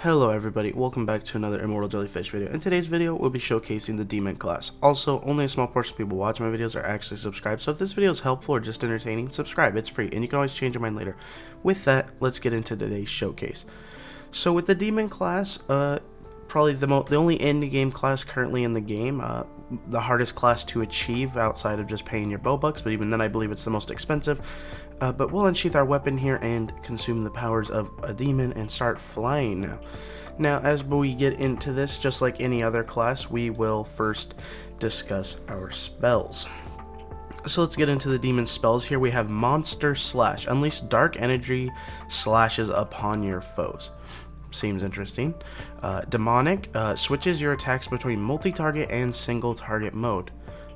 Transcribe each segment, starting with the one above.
Hello everybody, welcome back to another Immortal Jellyfish video. In today's video, we'll be showcasing the Demon class. Also, only a small portion of people watch my videos are actually subscribed, so if this video is helpful or just entertaining, subscribe, it's free, and you can always change your mind later. With that, let's get into today's showcase. So with the Demon class, probably the only end game class currently in the game, the hardest class to achieve outside of just paying your bow bucks, but even then I believe it's the most expensive. But we'll unsheath our weapon here and consume the powers of a demon and start flying now. Now, as we get into this, just like any other class, we will first discuss our spells. So let's get into the demon spells here. We have Monster Slash. Unleash dark energy slashes upon your foes. Seems interesting. Demonic switches your attacks between multi-target and single-target mode.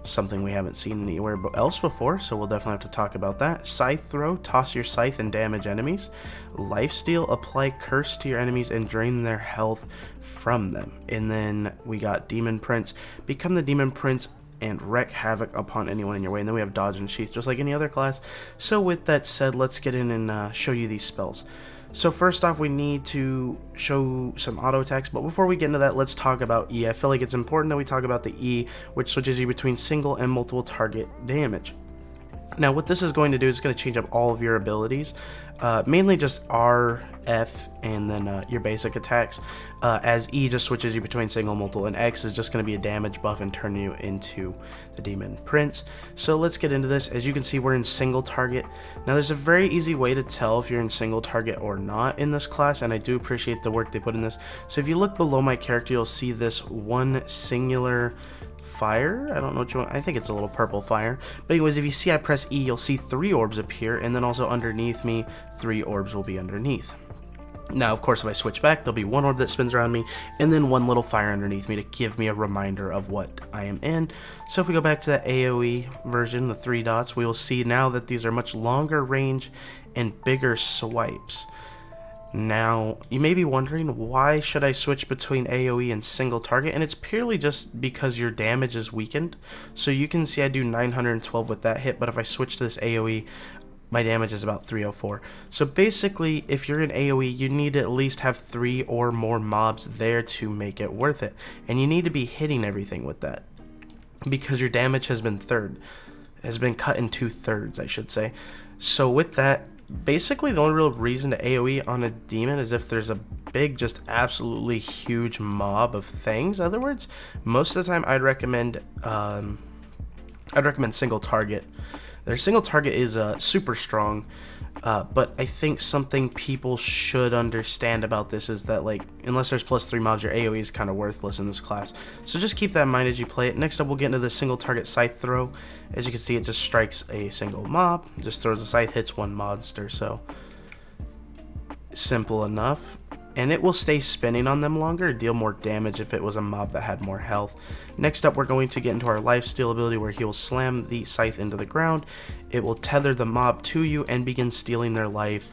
Something we haven't seen anywhere else before, so we'll definitely have to talk about that. Scythe Throw, toss your scythe and damage enemies. Lifesteal, apply curse to your enemies and drain their health from them. And then we got Demon Prince, become the Demon Prince and wreak havoc upon anyone in your way. And then we have Dodge and Sheath, just like any other class. So with that said, let's get in and show you these spells. So first off, we need to show some auto attacks, but before we get into that, let's talk about E. I feel like it's important that we talk about the E, which switches you between single and multiple target damage. Now what this is going to do is going to change up all of your abilities, mainly just R, F, and then your basic attacks, as E just switches you between single, multiple, and X is just going to be a damage buff and turn you into the Demon Prince. So let's get into this. As you can see, we're in single target. Now there's a very easy way to tell if you're in single target or not in this class, and I do appreciate the work they put in this. So if you look below my character, you'll see this one singular fire. I don't know what you want. I think it's a little purple fire. But anyways, if you see I press E, you'll see 3 orbs appear, and then also underneath me, 3 orbs will be underneath. Now, of course, if I switch back, there'll be 1 orb that spins around me, and then 1 little fire underneath me to give me a reminder of what I am in. So if we go back to the AoE version, the 3 dots, we will see now that these are much longer range and bigger swipes. Now, you may be wondering, why should I switch between AoE and single target? And it's purely just because your damage is weakened. So you can see I do 912 with that hit, but if I switch to this AoE, my damage is about 304. So basically, if you're in AoE, you need to at least have 3 or more mobs there to make it worth it. And you need to be hitting everything with that, because your damage has been cut in 2/3, I should say. So with that, basically the only real reason to AoE on a demon is if there's a big, just absolutely huge mob of things. In other words, most of the time I'd recommend single target. Their single target is super strong, but I think something people should understand about this is that, like, unless there's +3 mobs, your AoE is kind of worthless in this class. So just keep that in mind as you play it. Next up, we'll get into the single target Scythe Throw. As you can see, it just strikes a single mob, just throws a scythe, hits 1 monster, so simple enough. And it will stay spinning on them longer, deal more damage if it was a mob that had more health. Next up, we're going to get into our lifesteal ability, where he will slam the scythe into the ground. It will tether the mob to you and begin stealing their life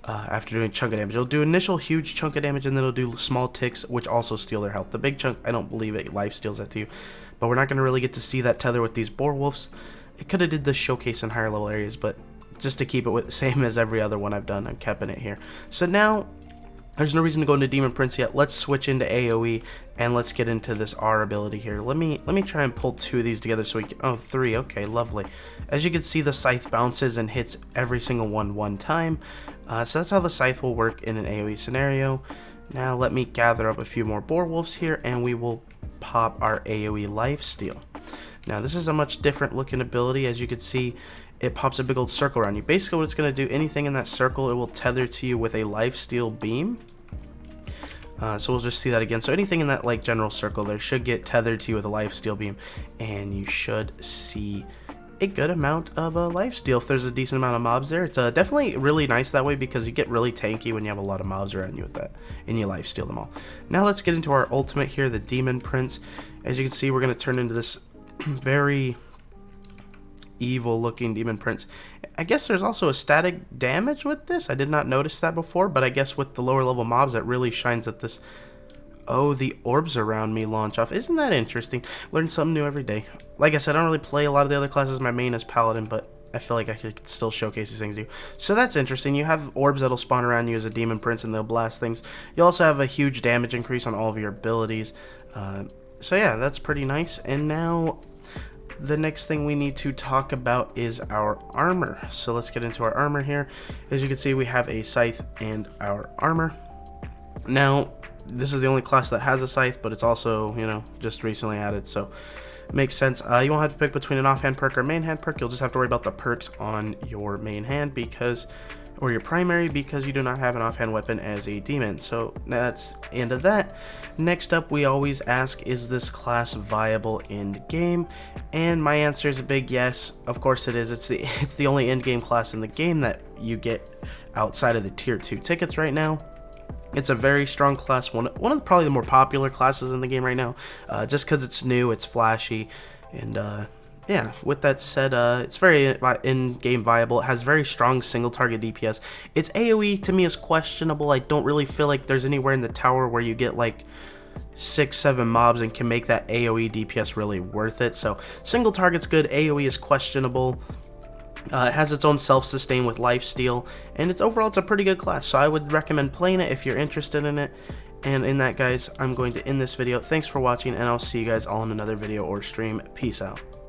after doing a chunk of damage. It'll do initial huge chunk of damage, and then it'll do small ticks, which also steal their health. The big chunk, I don't believe it lifesteals that to you, but we're not going to really get to see that tether with these boar wolves. It could have did the showcase in higher level areas, but just to keep it with the same as every other one I've done, I'm keeping it here. So now, there's no reason to go into Demon Prince yet. Let's switch into AoE and let's get into this R ability here. Let me try and pull 2 of these together so we can, oh, 3, okay, lovely. As you can see, the scythe bounces and hits every single one time. So that's how the scythe will work in an AoE scenario. Now let me gather up a few more boar wolves here, and we will pop our AoE lifesteal. Now this is a much different looking ability. As you can see, it pops a big old circle around you. Basically what it's going to do, anything in that circle, it will tether to you with a lifesteal beam. So we'll just see that again. So anything in that, like, general circle there should get tethered to you with a lifesteal beam, and you should see a good amount of lifesteal if there's a decent amount of mobs there. It's definitely really nice that way, because you get really tanky when you have a lot of mobs around you with that, and you lifesteal them all. Now let's get into our ultimate here, the Demon Prince. As you can see, we're going to turn into this very evil looking Demon Prince. I guess there's also a static damage with this. I did not notice that before, but I guess with the lower level mobs that really shines at this. Oh, the orbs around me launch off. Isn't that interesting? Learn something new every day. Like I said, I don't really play a lot of the other classes. My main is Paladin, but I feel like I could still showcase these things to you. So that's interesting. You have orbs that'll spawn around you as a demon prince, and they'll blast things. You also have a huge damage increase on all of your abilities. So yeah, that's pretty nice. And now the next thing we need to talk about is our armor. So let's get into our armor here. As you can see, we have a scythe and our armor. Now, this is the only class that has a scythe, but it's also, you know, just recently added, so it makes sense. You won't have to pick between an offhand perk or main hand perk. You'll just have to worry about the perks on your main hand or your primary, because you do not have an offhand weapon as a demon. So that's the end of that. Next up, we always ask, is this class viable in game? And my answer is a big yes. Of course it is. It's the only in-game class in the game that you get outside of the tier 2 tickets right now. It's a very strong class, one of probably the more popular classes in the game right now, just because it's new, it's flashy, and yeah, with that said, it's very in-game viable. It has very strong single target DPS. Its AoE to me is questionable. I don't really feel like there's anywhere in the tower where you get like 6-7 mobs and can make that AoE DPS really worth it. So single target's good, AoE is questionable. It has its own self-sustain with lifesteal, and overall it's a pretty good class, so I would recommend playing it if you're interested in it. And in that, guys, I'm going to end this video. Thanks for watching, and I'll see you guys all in another video or stream. Peace out.